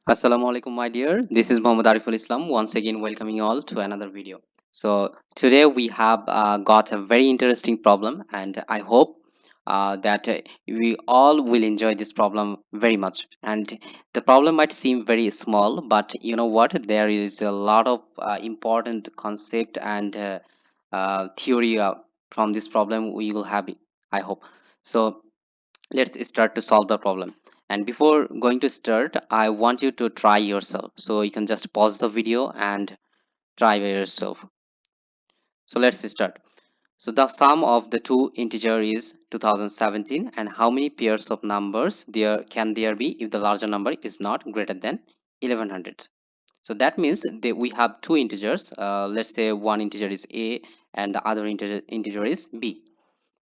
Assalamu alaikum, my dear. This is Muhammad Ariful Islam. Once again, welcoming you all to another video. So today we have got a very interesting problem, and I hope that we all will enjoy this problem very much. And the problem might seem very small, but you know what? There is a lot of important concept and theory from this problem we will have it, I hope. So let's start to solve the problem. And before going to start, I want you to try yourself, so you can just pause the video and try by yourself. So let's start. So the sum of the two integer is 2017, and how many pairs of numbers there be if the larger number is not greater than 1100? So that means that we have two integers. Let's say one integer is a and the other integer is b,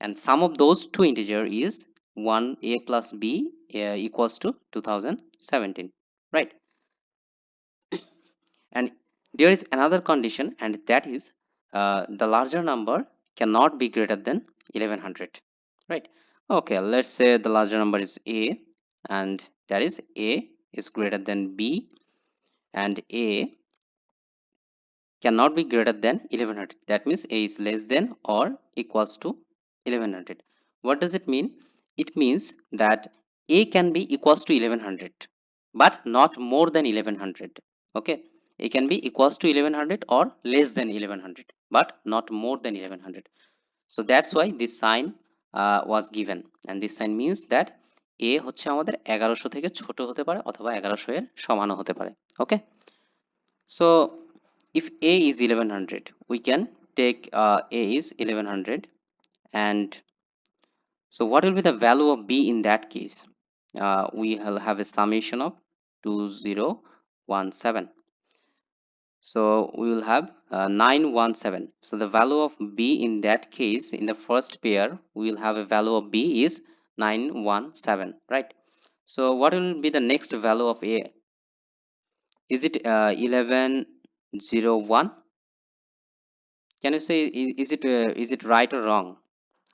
and sum of those two integer is 1a plus b equals to 2017, right? And there is another condition, and that is the larger number cannot be greater than 1100, right? Okay, let's say the larger number is a, and that is a is greater than b, and a cannot be greater than 1100. That means a is less than or equals to 1100. What does it mean? It means that a can be equals to 1100, but not more than 1100. Okay, a can be equals to 1100 or less than 1100, but not more than 1100. So that's why this sign was given, and this sign means that a হচ্ছে আমাদের 1100 থেকে ছোট হতে পারে অথবা 1100 এর সমানও হতে পারে। ওকে, so if a is 1100, we can take a is 1100, and so what will be the value of b in that case? We will have a summation of 2017. So we will have 917. So the value of b in that case, in the first pair, we will have a value of b is 917, right? So what will be the next value of a? Is it 1101? Can you say, is it right or wrong?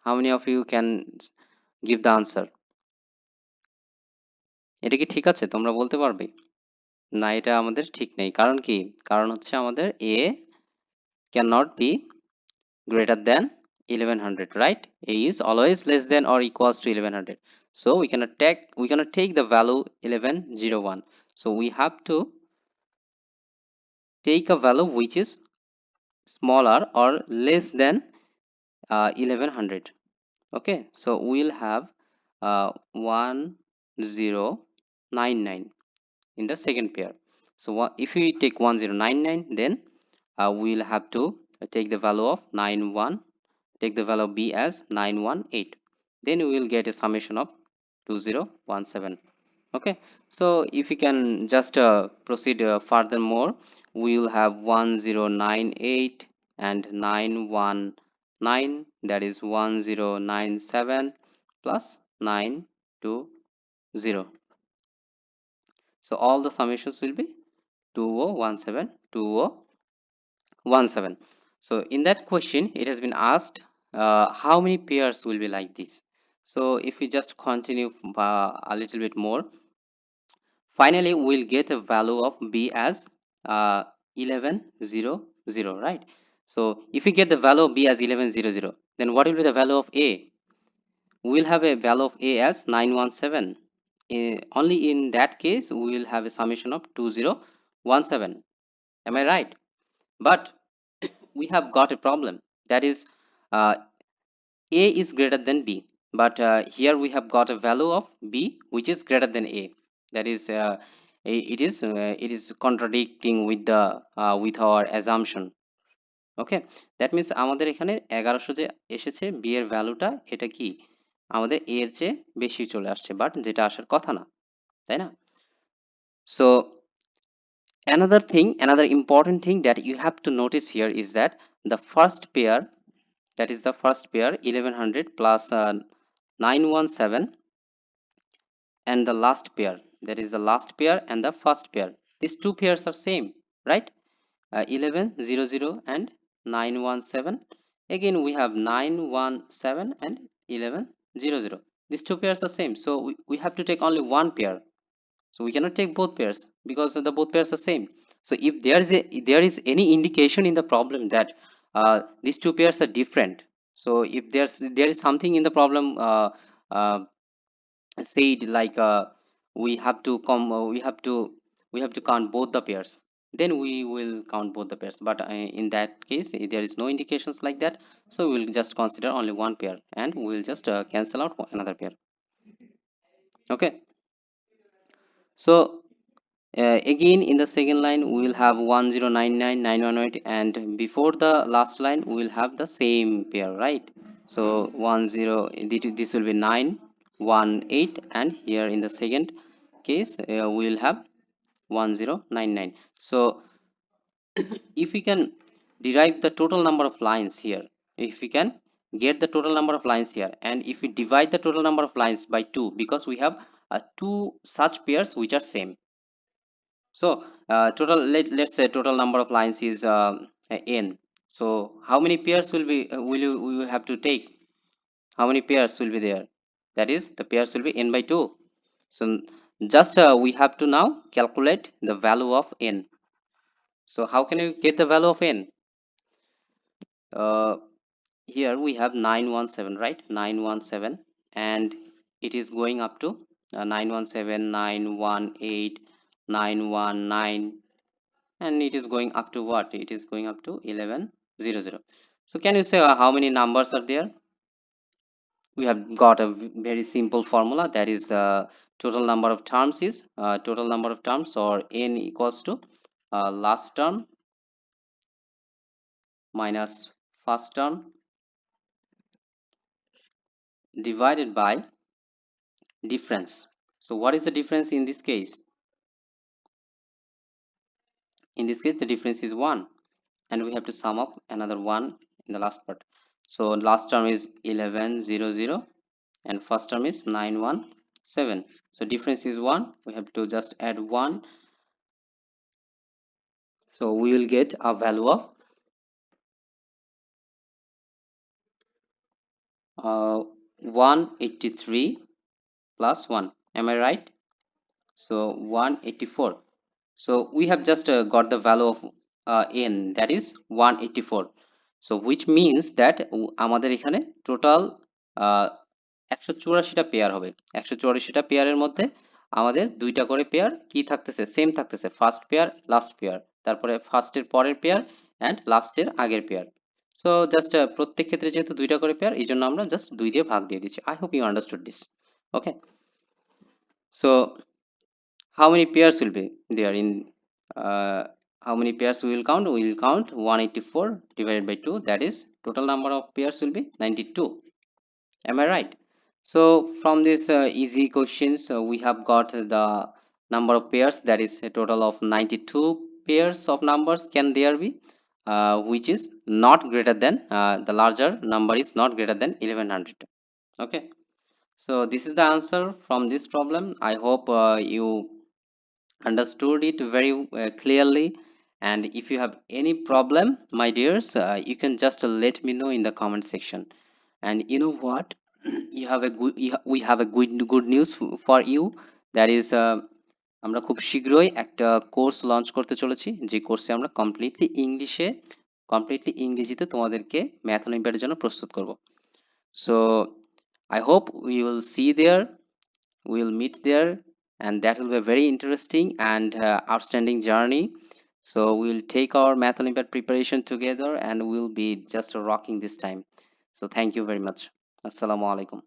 How many of you can give the answer? এটা কি ঠিক আছে? তোমরা বলতে পারবে? না, এটা আমাদের ঠিক নেই। কারণ কি? কারণ হচ্ছে আমাদের a cannot be greater than 1100, right? A is always less than or equals to 1100. So we cannot take the value 1101. So we have to take a value which is smaller or less than 1100. Okay, so we'll have 1099 in the second pair. So if we take 1099, then we'll have to take the value of 91, take the value of b as 918, then we will get a summation of 2017. Okay, so if you can just proceed furthermore, we will have 1098 and 919, that is 1097 plus 920. So all the summations will be 2017, 2017. So in that question, it has been asked how many pairs will be like this. So if we just continue a little bit more, finally we'll get a value of b as 1100, right? So if we get the value of b as 1100, then what will be the value of a? We'll have a value of a as 917. Only in that case we will have a summation of 2017. Am I right? But we have got a problem, that is uh, a is greater than b, but here we have got a value of b which is greater than a. That is it is contradicting with the with our assumption. Okay, that means আমাদের এখানে 1100 যে এসেছে B এর ভ্যালুটা, এটা কি আমাদের এ এর চেয়ে বেশি চলে আসছে, বাট যেটা আসার কথা না, তাই না? So another important thing that you have to notice here is that the first pair, that is the first pair 1100 plus 917, and the last pair, that is the last pair and the first pair, these two pairs are same, right? 1100 and 917. Again we have 917 and 1100. These two pairs are same, so we have to take only one pair. So we cannot take both pairs because the both pairs are same. So if there is any indication in the problem that these two pairs are different, so if there is something in the problem uh, said like we have to count both the pairs, then we will count both the pairs. But in that case, there is no indications like that, so we will just consider only one pair and we will just cancel out another pair. Okay, so again in the second line we will have 1099 918, and before the last line we will have the same pair, right? So this will be 918, and here in the second case we will have 1099. So if we can derive the total number of lines here, if we can get the total number of lines here, and if we divide the total number of lines by 2, because we have two such pairs which are same. So let's say total number of lines is n. So how many pairs will you have to take? How many pairs will be there? That is, the pairs will be n by 2. So just we have to now calculate the value of n. So how can you get the value of n? uh, Here we have 917, right? 917, and it is going up to 917 and it is going up to what? It is going up to 1100. So can you say how many numbers are there? We have got a very simple formula, that is total number of terms is total number of terms, or n equals to last term minus first term divided by difference. So what is the difference in this case? In this case the difference is 1, and we have to sum up another 1 in the last part. So last term is 1100 and first term is 917. So difference is 1, we have to just add 1. So we will get a value of 183 plus 1. Am I right? So 184. So we have just got the value of n, that is 184. So which means that আমাদের এখানে total 184টা pair হবে। 184টা পেয়ারের মধ্যে আমাদের দুইটা করে pair কি থাকতেছে? সেম থাকতেছে। ফার্স্ট পেয়ার, লাস্ট পেয়ার, তারপরে ফার্স্টের পরের পেয়ার অ্যান্ড লাস্টের আগের পেয়ার। সো জাস্ট প্রত্যেক ক্ষেত্রে যেহেতু দুইটা করে পেয়ার, এই জন্য আমরা জাস্ট 2 দিয়ে ভাগ দিয়ে দিচ্ছি। I hope you understood this. Okay, so how many pairs will be there in uh, how many pairs we will count? We will count 184 divided by 2, that is total number of pairs will be 92. Am I right? So from this easy questions we have got the number of pairs, that is a total of 92 pairs of numbers can there be, which is not greater than the larger number is not greater than 1100. Okay, so this is the answer from this problem. I hope you understood it very clearly, and if you have any problem, my dears, you can just let me know in the comment section. And you know what, we have a good news for you, that is আমরা খুব শীঘ্রই একটা course launch করতে চলেছি, যে কোর্সে আমরা completely ইংরেজিতে তোমাদেরকে ম্যাথ অলিম্পিয়াডের জন্য প্রস্তুত করব। So I hope we will see there, we will meet there, and that will be a very interesting and outstanding journey. So we will take our math olympiad preparation together and we'll be just rocking this time. So thank you very much. Assalamu alaikum.